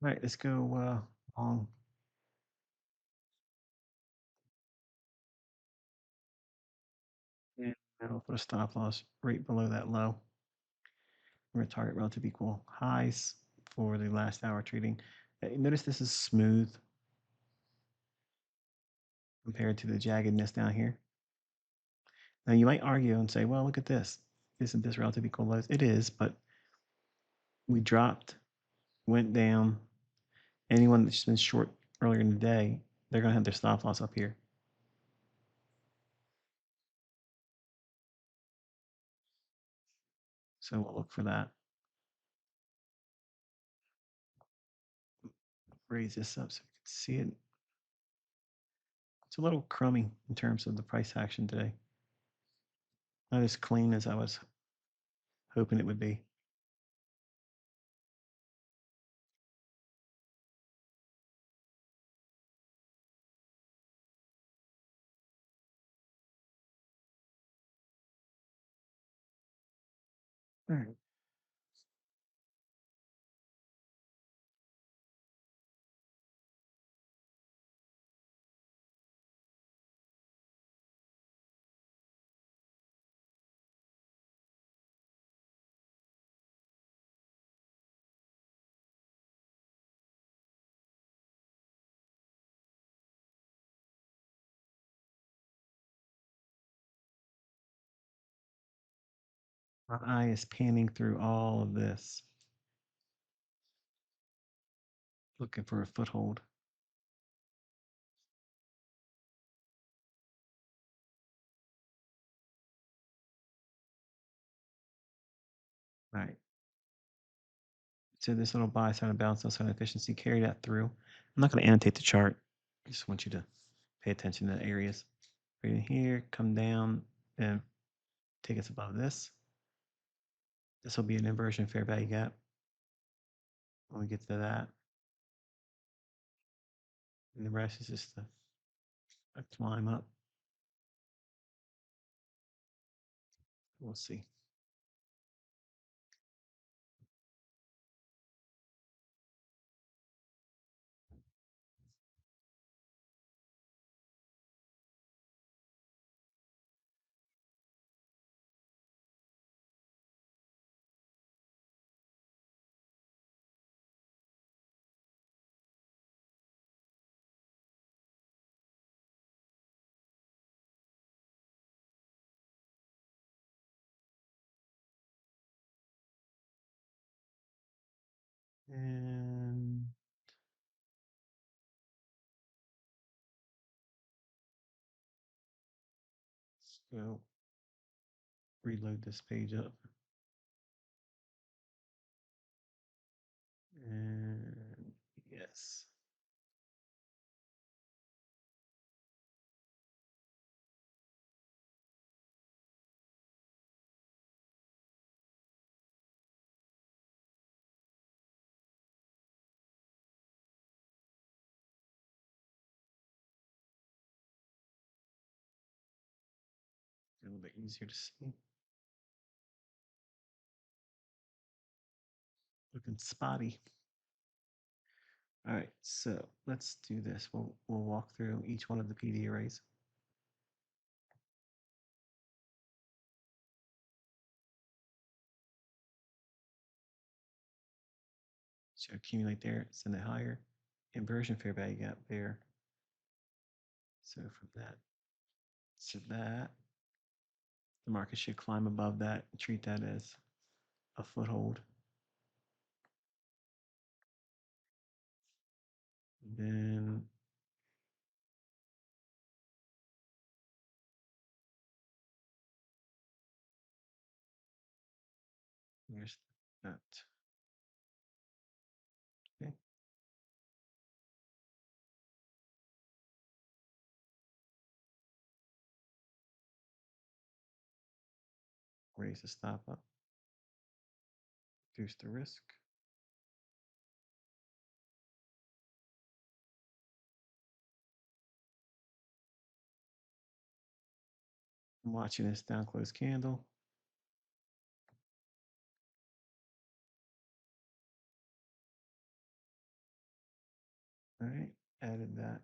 All right, let's go on. And we'll put a stop loss right below that low. We're going to target relative equal highs for the last hour trading. Notice this is smooth compared to the jaggedness down here. Now you might argue and say, well, look at this. Isn't this relative equal lows? It is, but we dropped, went down. Anyone that's been short earlier in the day, they're going to have their stop loss up here. So we'll look for that. Raise this up so we can see it. It's a little crummy in terms of the price action today. Not as clean as I was hoping it would be. All right. My eye is panning through all of this, looking for a foothold. All right. So this little buy sign and bounce sign efficiency, carry that through. I'm not going to annotate the chart. I just want you to pay attention to the areas. Right in here, come down and take us above this. This will be an inversion fair value gap when we get to that. And the rest is just a climb up. We'll see. And let's go reload this page up. And yes. A little bit easier to see. Looking spotty. All right, so let's do this. We'll walk through each one of the PD arrays. So accumulate there, send it higher. Inversion fair value gap there. So from that to that, the market should climb above that and treat that as a foothold. Then there's that. Okay. Raise the stop up. Reduce the risk. I'm watching this down close candle. All right, added that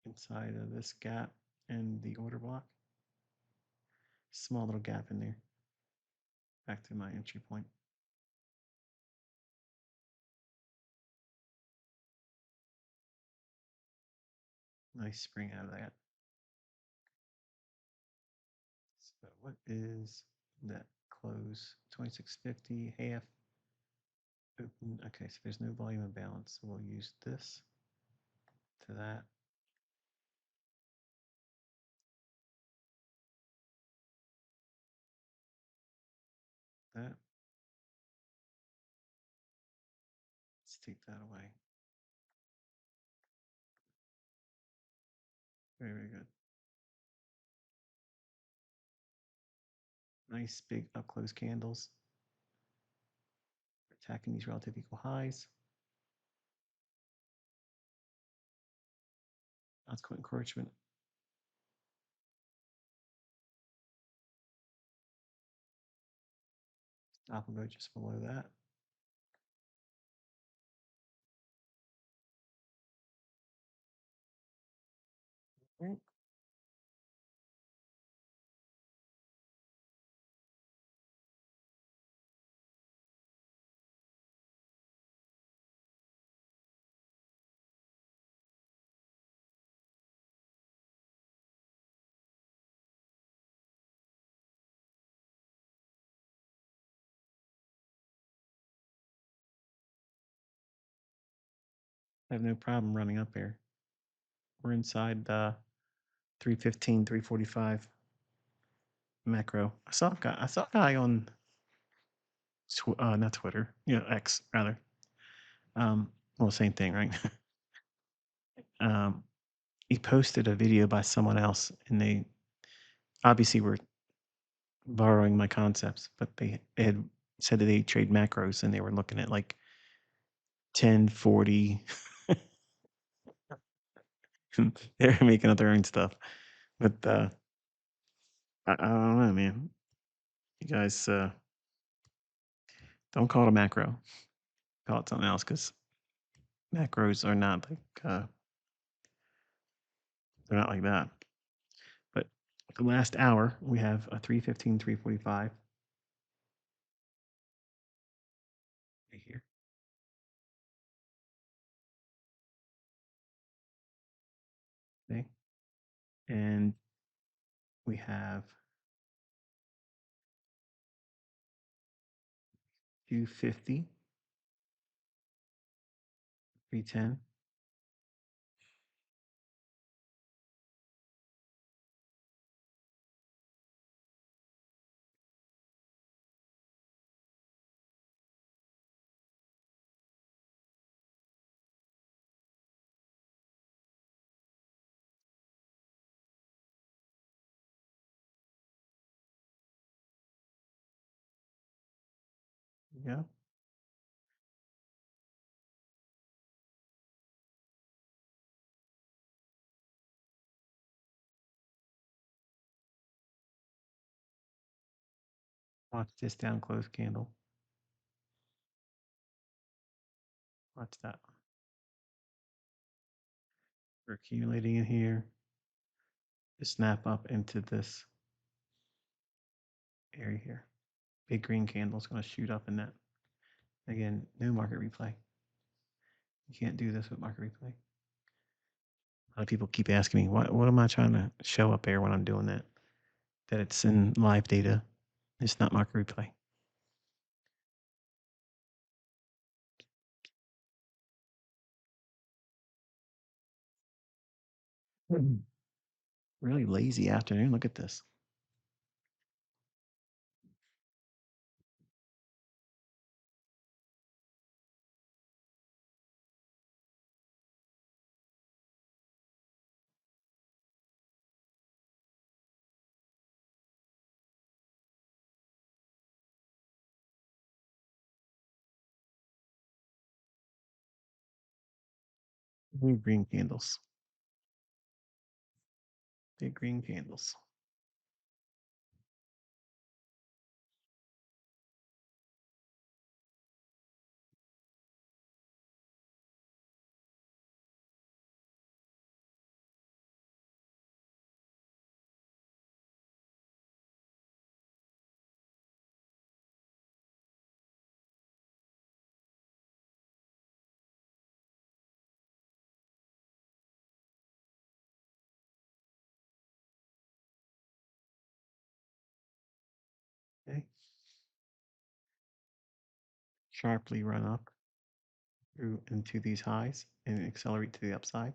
inside of this gap and the order block. Small little gap in there. Back to my entry point. Nice spring out of that. So what is that close? 2650, half, open. Okay, so there's no volume imbalance. So we'll use this to that. That. Let's take that away. Very, very good. Nice big up close candles. Attacking these relative equal highs. Consequent encroachment. Stop and go just below that. Okay. I have no problem running up here. We're inside 315, 345 macro. I saw a guy on not Twitter, X rather. Well, same thing, right? um, he posted a video by someone else, and they obviously were borrowing my concepts, but they had said that they trade macros and they were looking at like 10, 40. They're making up their own stuff. But I don't know, man. You guys don't call it a macro. Call it something else because macros are not like they're not like that. But the last hour we have a 315, 345 right here. Okay. And we have 250, 310. Yeah. Watch this down close candle. Watch that. We're accumulating in here to snap up into this area here. Big green candle is going to shoot up in that. Again, no market replay. You can't do this with market replay. A lot of people keep asking me, what am I trying to show up there when I'm doing that? That it's in live data. It's not market replay. Really lazy afternoon. Look at this. Big green candles. Big green candles. Okay. Sharply run up through into these highs and accelerate to the upside.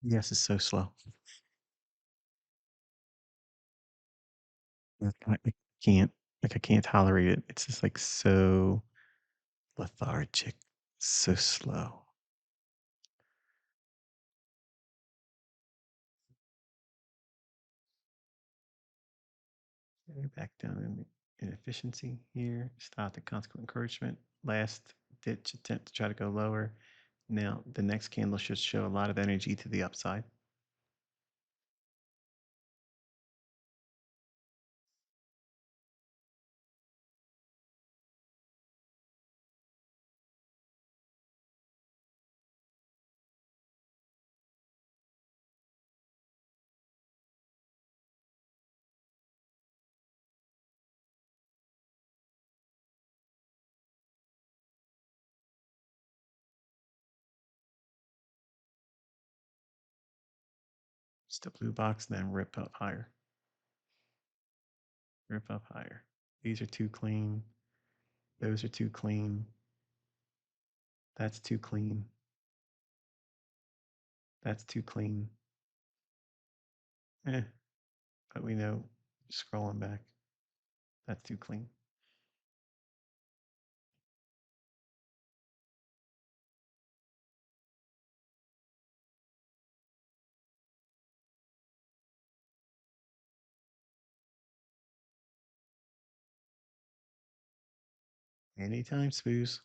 Yes, it's so slow. I can't I can't tolerate it. It's just like so lethargic, so slow. Okay, back down in efficiency here. Stop the consequent encouragement. Last ditch attempt to try to go lower. Now the next candle should show a lot of energy to the upside. Just the blue box, then rip up higher. Rip up higher. These are too clean. Those are too clean. That's too clean. That's too clean. Eh, but we know scrolling back, that's too clean. Anytime, Spoos.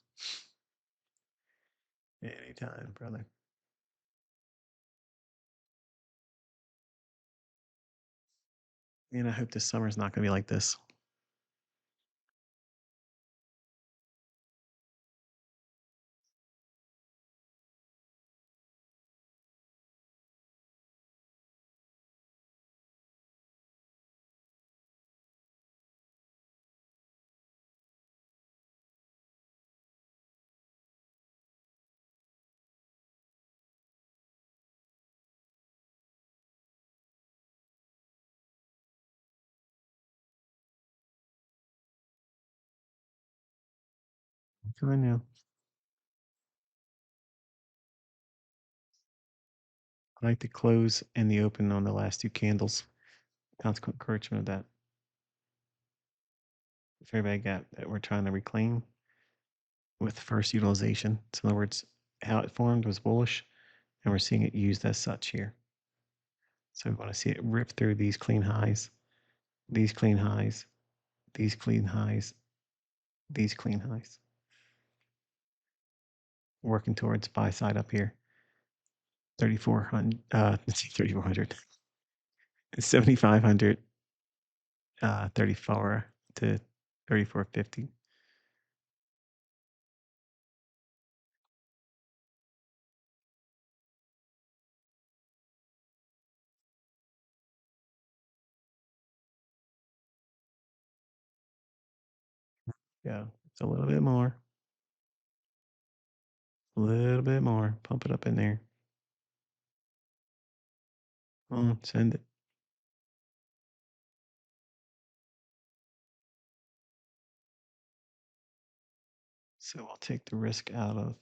Anytime, brother. And I hope this summer's not going to be like this. I know. I like the close and the open on the last two candles. Consequent encouragement of that. If everybody got that we're trying to reclaim with first utilization. So in other words, how it formed was bullish, and we're seeing it used as such here. So we want to see it rip through these clean highs, these clean highs, these clean highs, these clean highs. Working towards buy side up here. 3,400, let's see, 3,400, 7,500, 34 to 3,450. Yeah, it's a little bit more, a little bit more. Pump it up in there. Send it. So I'll take the risk out of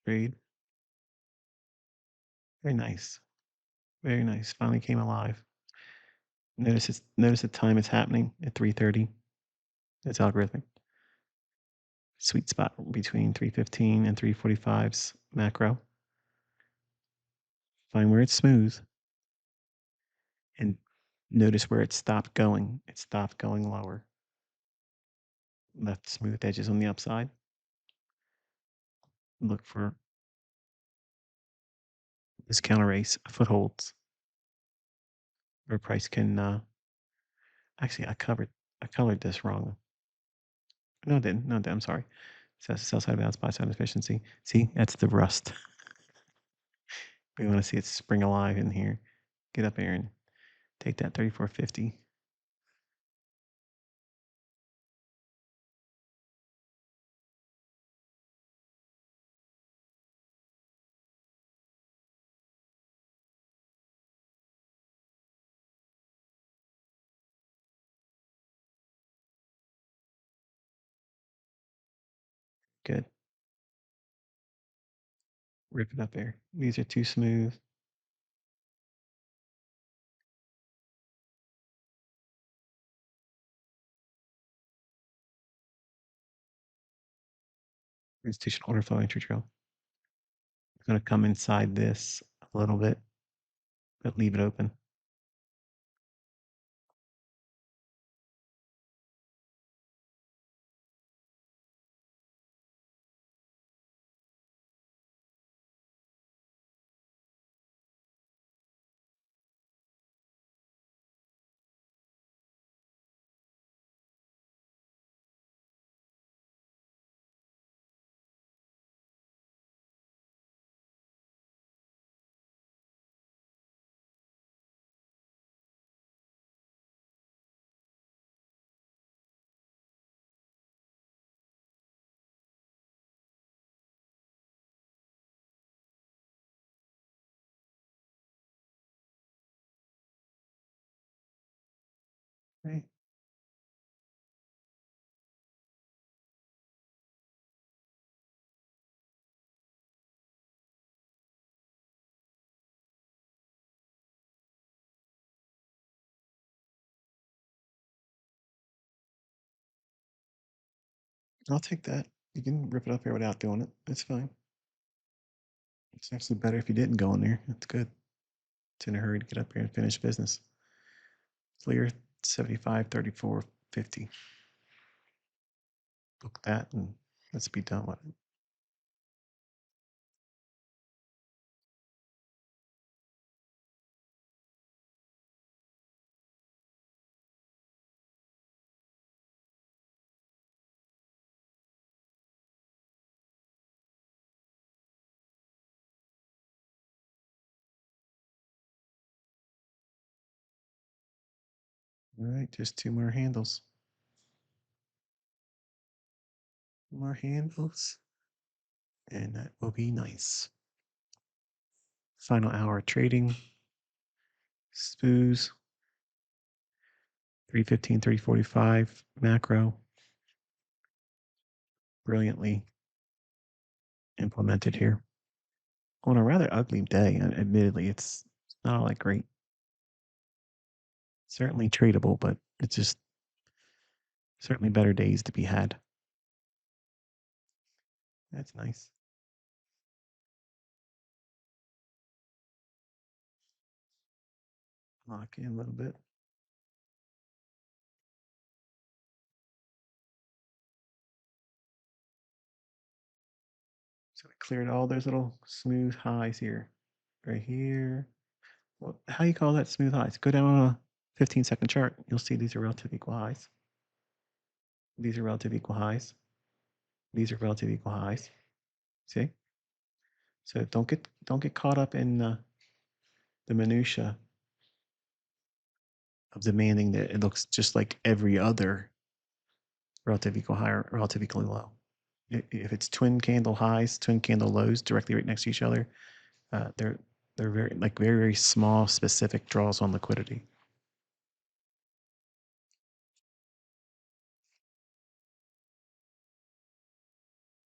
trade. Very nice. Very nice. Finally came alive. Notice the time it's happening at 3:30. It's algorithmic. Sweet spot between 3:15 and 3:45's macro. Find where it's smooth and notice where it stopped going. It stopped going lower. Left smooth edges on the upside. Look for this counter race footholds where price can actually I colored this wrong. No, I didn't. No, I didn't. I'm sorry. It says sell side bounce, buy side efficiency. See, that's the rust. We want to see it spring alive in here. Get up here and take that 34.50. Good. Rip it up there. These are too smooth. Institutional order flow entry trail. I'm going to come inside this a little bit, but leave it open. Right. I'll take that. You can rip it up here without doing it. It's fine. It's actually better if you didn't go in there. That's good. It's in a hurry to get up here and finish business. Clear 75.34.50. Book that and let's be done with it. All right, just two more handles. More handles. And that will be nice. Final hour trading. SPOOs. 315, 345 macro. Brilliantly implemented here. On a rather ugly day, admittedly, it's not all that great. Certainly tradable, but it's just certainly better days to be had. That's nice. Lock in a little bit. So we cleared all those little smooth highs here. Right here. Well, how you call that smooth highs? Go down on a 15-second chart. You'll see these are relative equal highs. These are relative equal highs. These are relative equal highs. See? So don't get caught up in the minutia of demanding that it looks just like every other relative equal high or relative equally low. If it's twin candle highs, twin candle lows directly right next to each other, they're very very small specific draws on liquidity.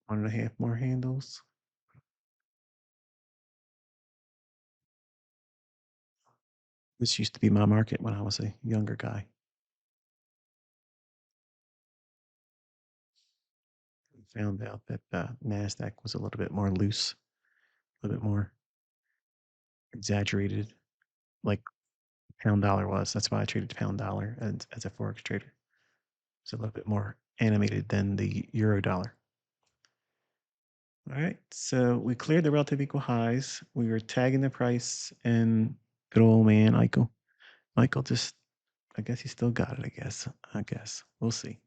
One and a half more handles. This used to be my market when I was a younger guy. Found out that NASDAQ was a little bit more loose, a little bit more exaggerated, like pound dollar was. That's why I traded pound dollar as a forex trader. It's a little bit more animated than the euro dollar. All right, so we cleared the relative equal highs. We were tagging the price, and good old man Michael just, I guess he still got it. I guess we'll see.